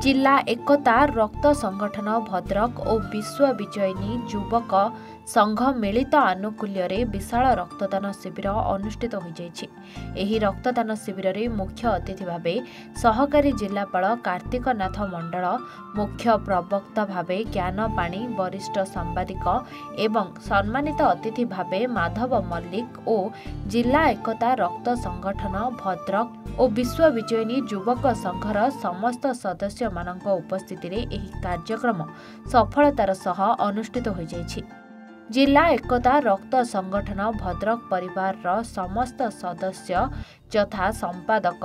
जिला एकता रक्त संगठन भद्रक और विश्व विजयिनी युवक संघ मिलित आनुकूल्य विशाल रक्तदान शिविर अनुष्ठित हो जाइछि। रक्तदान शिविर में मुख्य अतिथि भाव सहकारी जिलापाल कार्तिक नाथ मंडल, मुख्य प्रवक्ता भाव ज्ञान पाणी, वरिष्ठ सांबादिक एवं सम्मानित अतिथि भाव माधव मल्लिक और जिला एकता रक्त संगठन भद्रक और विश्व विजयिनी युवक संघर समस्त सदस्य मानक उपस्थिति रे एही कार्यक्रम सफलतार सह अनुष्ठित हो जाइछि। जिला एकता रक्त संगठन भद्रक परिवार रा समस्त सदस्य यथा संपादक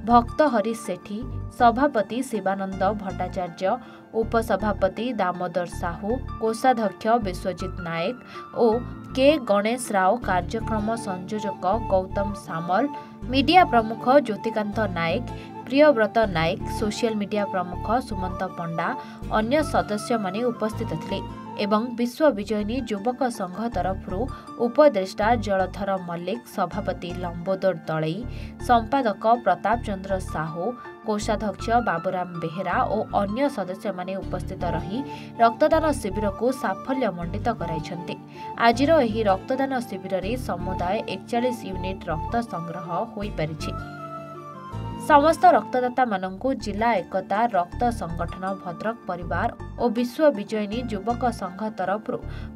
भक्तहरि सेठी, सभापति शिवानंद भट्टाचार्य, उपसभापति दामोदर साहू, कोषाध्यक्ष विश्वजित नायक और के गणेश राव, कार्यक्रम संयोजक गौतम सामल, मीडिया प्रमुख ज्योतिकांत नायक, प्रियव्रत नायक, सोशल मीडिया प्रमुख सुमंत पंडा, अन्य सदस्य माने उपस्थित थिले एवं विश्व विजयिनी युवक संघ तरफ उपदेष्टा जलधर मल्लिक, सभापति लंबोदर दलई, संपादक प्रताप चंद्र साहू, कोषाध्यक्ष बाबूराम बेहेरा और अन्य सदस्य माने उपस्थित रही रक्तदान शिविर को साफल्य मंडित कराइछन्ते। आजिर एही रक्तदान शिविर रे समुदाय 41 यूनिट रक्त संग्रह होई परिछि। समस्त रक्तदाता मानंकु जिला एकता रक्त संगठन भद्रक परिवार और विश्व विजयिनी युवक संघ तरफ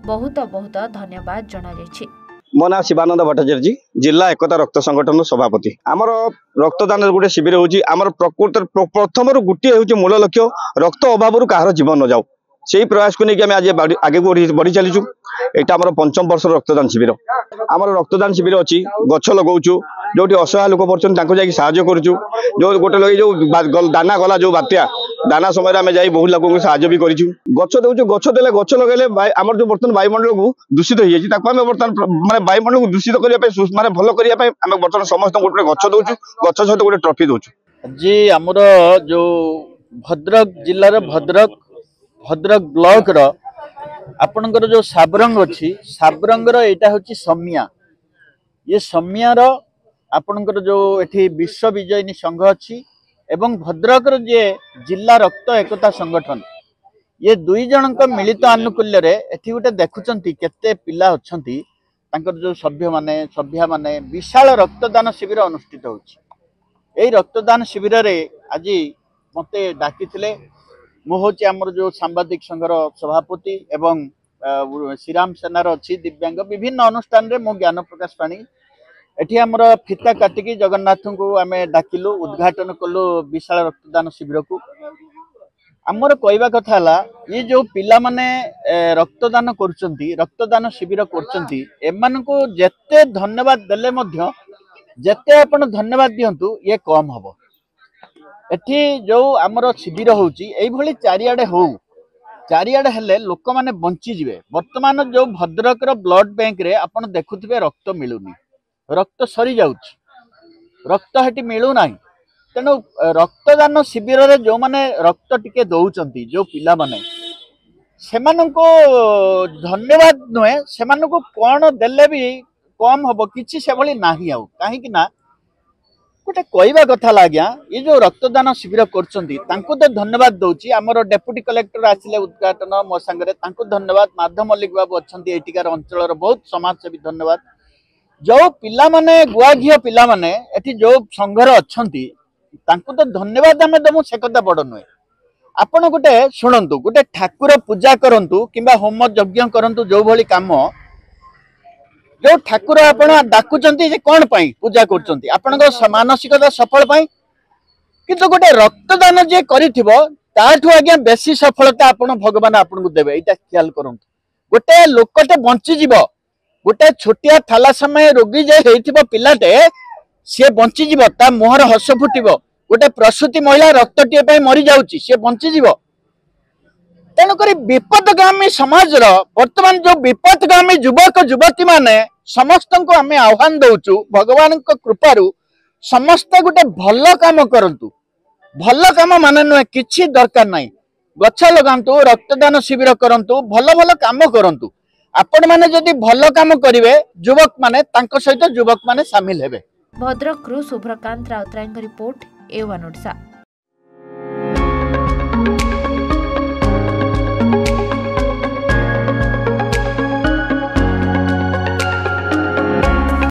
बहुत बहुत धन्यवाद जना जायछि। मो ना शिवानंद भट्टाचार्य जी, जिला एकता रक्त संगठन सभापति। आमर रक्तदान गोटे शिविर होची। आमर प्रकृत प्रथम गोटे होची मूल लक्ष्य रक्त अभाव कहार जीवन न जाऊ, से प्रयास को लेकिन आज आगे बढ़ी चलीचु। यहाँ आम 5म वर्ष रक्तदान शिविर। आमर रक्तदान शिविर अच्छी गछ लगाऊँ, जो असहाय लोक पड़ते जाकि साहय करुचु। जो गोटे लगे जो दाना गला जो बात्या दाना समय आम जा बहुत लोगों को साहय भी करूँ। गछ दे गछ देले गछ लगे आम जो बर्तमान वायुमंडल को दूषित हो जाए बर्तमान माने वायुमंडल को दूषित करने माने भल करने बर्तमान समस्त गोटे गछ दौचु, गछ सहित गोटे ट्रफी दौचु। जी आमर जो भद्रक जिलार भद्रक ब्लॉक रो आपनकर जो साबरंग अच्छी साबरंग यहाँ हूँ समिया। ये समियार आपनकर जो एठी विश्व विजयिनी संघ अच्छी एवं भद्रक जे जिला रक्त एकता संगठन, ये दुई जन मिलित आनुकूल्य रे एठी गोटे देखुचंती केते पिला अछंती तांकर जो सभ्य माने विशाल रक्तदान शिविर अनुष्ठित होछि। एई रक्तदान शिविर रे आज मते डाकिथिले। मु होछि हमर जो सांबादिक संघर सभापति एवं श्रीराम सेनार अच्छी दिव्यांग विभिन्न अनुष्ठान रे मो ज्ञान प्रकाश पाणी एठी हमर फिता काटिकी जगन्नाथ को आम डाकिलु, उद्घाटन कलु विशाल रक्तदान शिविर को। आमर कहवा कथा ये जो पिला माने रक्तदान करुचंती, रक्तदान शिविर करुचंती, एमानकु जेते धन्यवाद देले मध्य जेते आपण धन्यवाद दियंतु ये कम हबो। एठी जो आमर शिविर होउची एई भली चारियाडे हो, चारियाडे हेले लोक माने बंची जिवे। वर्तमान जो भद्रक रो ब्लड बैंक रे आपण देखुथिबे रक्त मिलुनी, रक्त सरी जाउची, रक्त हेटी मिलु नाही। तेणु रक्तदान शिविर रे जो माने रक्त टिके दउचंती जो पिला माने सेमानको धन्यवाद नुहे, सेमानको कोन देले भी कम हबो किछि से भली नाही। आउ काहे कि ना गोटे कहवा कथा आज्ञा ये जो रक्तदान शिविर करछंती तांको तो धन्यवाद दउची। हमर डेप्यूटी कलेक्टर आसिले उद्घाटन मो संगे तांको धन्यवाद। माधव मल्लिक बाबू अछंती एटिकार अंचल बहुत समाजसेवी धन्यवाद। जो पिला माने गुआ घिया पिला माने एठी जो संघर अछंती तांको तो धन्यवाद आमे दमु, से कथा बड़ नुहे। आपण गोटे शुणंतु, गोटे ठाकुर पूजा करंतु किंबा होम यज्ञ करंतु, जो भली काम जो ठाकुर आपण डाकुचंती जे कोन पई पूजा करचंती आपनको मानसिकता सफल पई, किंतु गोटे रक्तदान जे करिथिबो ताठू आज्ञा बेसी सफलता आपण भगवान आपनको देबे। एटा ख्याल करंतु। गोटे लोकटे बंची जीवो, गोटे छोटिया थाला समय रोगी जे हेइथिबो पिलाटे से बंची जीवो, ता मुहर हस फुटिबो। गोटे प्रसूति महिला रक्तटिए पई मरि जाउची, से बंची जीवो। तेणुक विपदगामी समाज वर्तमान जो विपदगामी युवक युवती माने समस्त को आम आह्वान दौचु भगवान कृपारू समस्त गोटे भल काम करंतु। भल काम माने नुहे किछि दरकार नाही, गछ लगांतु, रक्तदान शिविर करंतु, भल भल काम करंतु। आपण माने जदि भल काम करिवे युवक माने तांको सहित युवक माने शामिल हेबे। Bhadrak Subhrakant Routray report A1 Odisha.